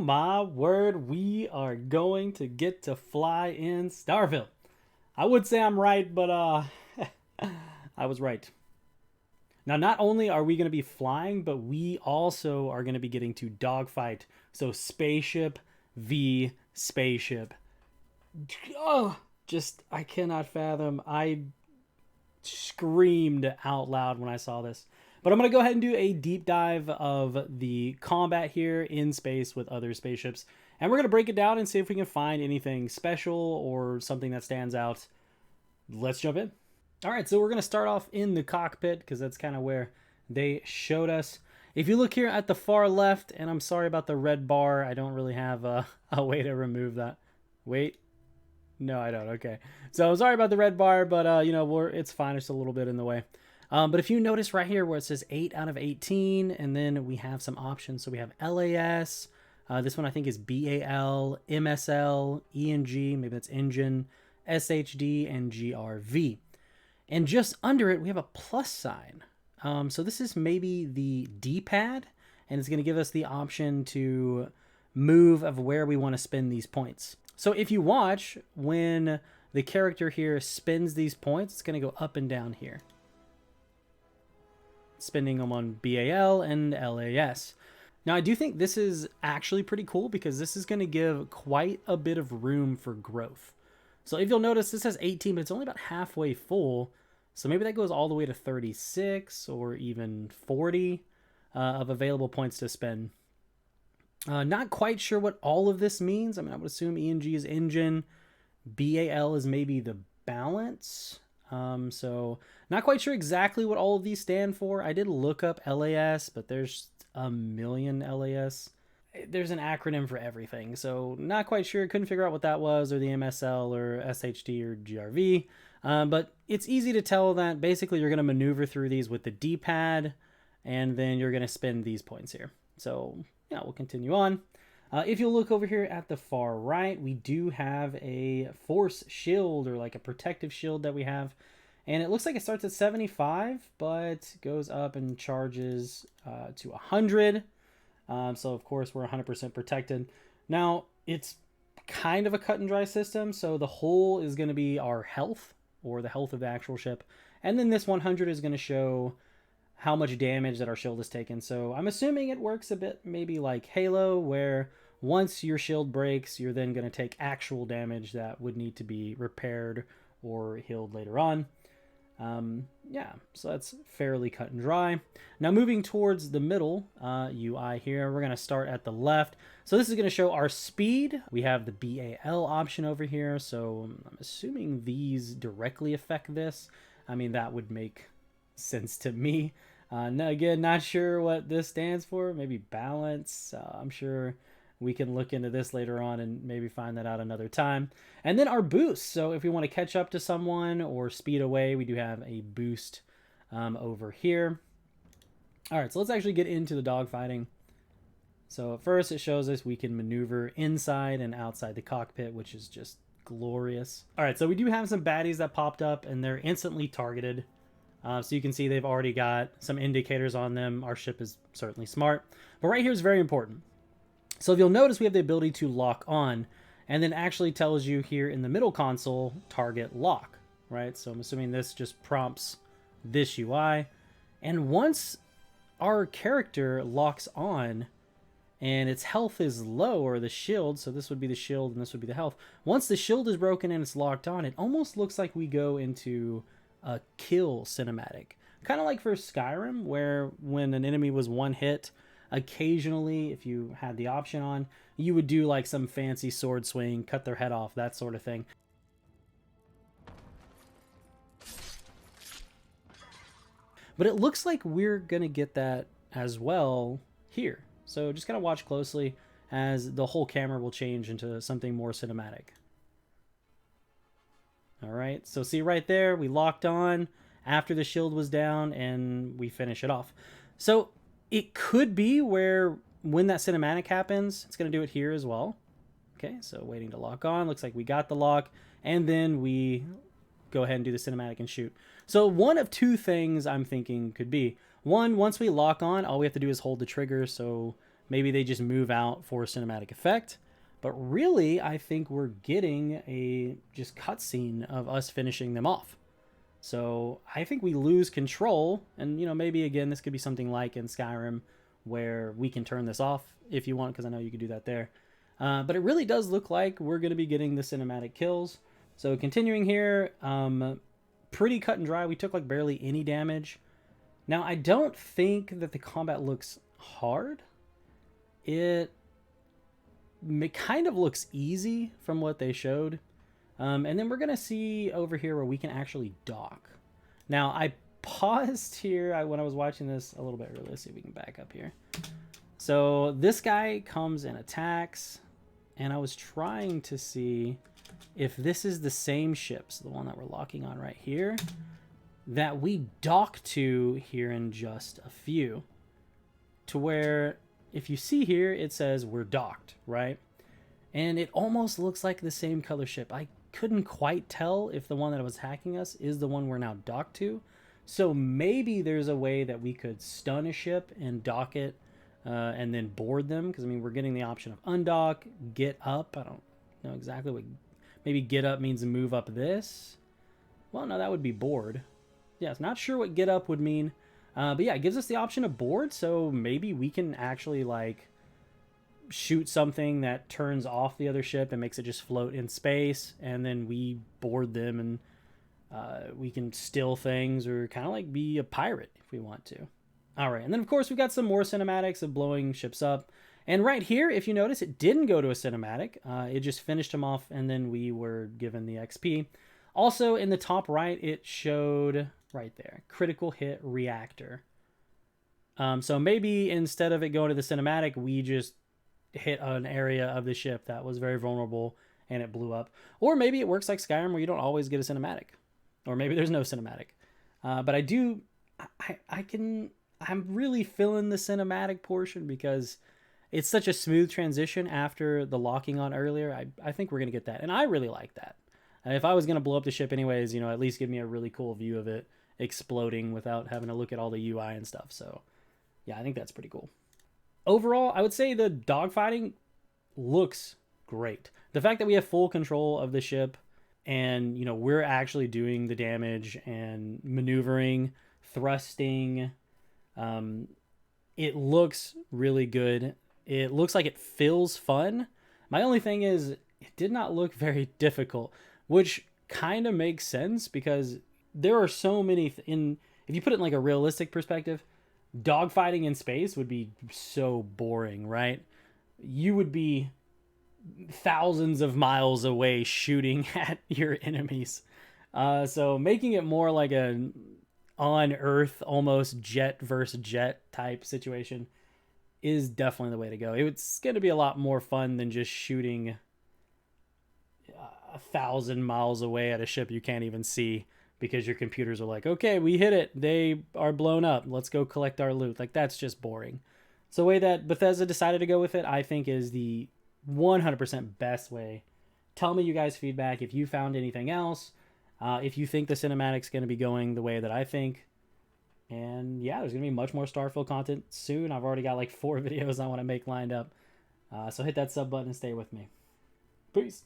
my word, we are going to get to fly in Starfield. I would say I'm right, but I was right. Now, not only are we going to be flying, but we also are going to be getting to dogfight. So spaceship v spaceship. Oh, just I cannot fathom. I screamed out loud when I saw this. But I'm going to go ahead and do a deep dive of the combat here in space with other spaceships. And we're going to break it down and see if we can find anything special or something that stands out. Let's jump in. All right, so we're going to start off in the cockpit because that's kind of where they showed us. If you look here at the far left, and I'm sorry about the red bar, I don't really have a way to remove that. Wait. No, I don't. Okay. So sorry about the red bar, but you know, it's fine. It's a little bit in the way. But if you notice right here where it says 8 out of 18, and then we have some options. So we have LAS. This one I think is BAL, MSL, ENG, maybe that's engine, SHD, and GRV. And just under it, we have a plus sign. So this is maybe the D-pad, and it's going to give us the option to move of where we want to spend these points. So if you watch, when the character here spins these points, it's going to go up and down here. Spending them on BAL and LAS. Now, I do think this is actually pretty cool because this is going to give quite a bit of room for growth. So if you'll notice, this has 18, but it's only about halfway full. So maybe that goes all the way to 36 or even 40 of available points to spend. Not quite sure what all of this means. I mean, I would assume ENG is engine. BAL is maybe the balance. So not quite sure exactly what all of these stand for. I did look up LAS, but there's a million LAS. There's an acronym for everything. So not quite sure. Couldn't figure out what that was, or the MSL or SHD or GRV. But it's easy to tell that basically you're going to maneuver through these with the D-pad, and then you're going to spend these points here. So yeah, we'll continue on. If you look over here at the far right, we do have a force shield, or like a protective shield that we have. And it looks like it starts at 75, but goes up and charges to 100. So of course we're 100% protected. Now it's kind of a cut and dry system. So the whole is going to be our health, or the health of the actual ship. And then this 100 is going to show how much damage that our shield has taken. So I'm assuming it works a bit maybe like Halo, where once your shield breaks, you're then going to take actual damage that would need to be repaired or healed later on. Yeah, so that's fairly cut and dry. Now moving towards the middle UI here, we're going to start at the left. So this is going to show our speed. We have the BAL option over here. So I'm assuming these directly affect this. I mean, that would make sense to me. No, again, not sure what this stands for. Maybe balance. I'm sure we can look into this later on and maybe find that out another time. And then our boost. So if we want to catch up to someone or speed away, we do have a boost over here. All right, so let's actually get into the dogfighting. So at first it shows us we can maneuver inside and outside the cockpit, which is just glorious. All right, so we do have some baddies that popped up, and they're instantly targeted. So you can see they've already got some indicators on them. Our ship is certainly smart. But right here is very important. So if you'll notice, we have the ability to lock on, and then actually tells you here in the middle console, target lock, right? So I'm assuming this just prompts this UI. And once our character locks on and its health is low, or the shield, so this would be the shield and this would be the health. Once the shield is broken and it's locked on, it almost looks like we go into a kill cinematic. Kind of like for Skyrim, where when an enemy was one hit, occasionally, if you had the option on, you would do like some fancy sword swing, cut their head off, that sort of thing. But it looks like we're going to get that as well here. So just kind of watch closely as the whole camera will change into something more cinematic. All right, so see right there, we locked on after the shield was down, and we finish it off. So it could be where when that cinematic happens, it's going to do it here as well. Okay, so waiting to lock on. Looks like we got the lock, and then we go ahead and do the cinematic and shoot. So one of two things I'm thinking could be. One, once we lock on, all we have to do is hold the trigger, so Maybe they just move out for cinematic effect. But really, I think we're getting a just cutscene of us finishing them off. So I think we lose control, and maybe again this could be something like in Skyrim, where we can turn this off if you want, because I know you could do that there. But it really does look like we're going to be getting the cinematic kills. So continuing here, pretty cut and dry. We took like barely any damage. Now I don't think that the combat looks hard. It kind of looks easy from what they showed. And then we're going to see over here where we can actually dock. Now, I paused here when I was watching this a little bit earlier. Let's see if we can back up here. So this guy comes and attacks. And I was trying to see if this is the same ships, the one that we're locking on right here, that we dock to here in just a few. To where, if you see here, it says we're docked, right? And it almost looks like the same color ship. I couldn't quite tell if the one that was hacking us is the one we're now docked to. So maybe there's a way that we could stun a ship and dock it and then board them. Because, I mean, we're getting the option of undock, get up. I don't know exactly what... Maybe get up means move up this. Well, no, that would be board. Yeah, it's not sure what get up would mean. But yeah, it gives us the option of board. So maybe we can actually, like, shoot something that turns off the other ship and makes it just float in space. And then we board them and we can steal things or kind of like be a pirate if we want to. All right, and then of course we've got some more cinematics of blowing ships up. And right here, if you notice, it didn't go to a cinematic. It just finished them off, and then we were given the XP. Also, in the top right, it showed right there, critical hit reactor. So maybe instead of it going to the cinematic, we just hit an area of the ship that was very vulnerable and it blew up. Or maybe it works like Skyrim where you don't always get a cinematic. Or maybe there's no cinematic. But I'm really feeling the cinematic portion because it's such a smooth transition after the locking on earlier. I think we're going to get that. And I really like that. If I was going to blow up the ship anyways, at least give me a really cool view of it exploding without having to look at all the UI and stuff. So yeah, I think that's pretty cool. Overall, I would say the dogfighting looks great. The fact that we have full control of the ship and, we're actually doing the damage and maneuvering, thrusting, it looks really good. It looks like it feels fun. My only thing is it did not look very difficult, which kind of makes sense because there are so many if you put it in like a realistic perspective, dogfighting in space would be so boring, right? You would be thousands of miles away shooting at your enemies. So making it more like a on Earth almost jet versus jet type situation is definitely the way to go. It's going to be a lot more fun than just shooting 1,000 miles away at a ship you can't even see because your computers are like, okay, we hit it. They are blown up. Let's go collect our loot. Like, that's just boring. So the way that Bethesda decided to go with it, I think, is the 100% best way. Tell me you guys' feedback if you found anything else. If you think the cinematic's going to be going the way that I think. And yeah, there's going to be much more Starfield content soon. I've already got like 4 videos I want to make lined up. So hit that sub button and stay with me. Peace.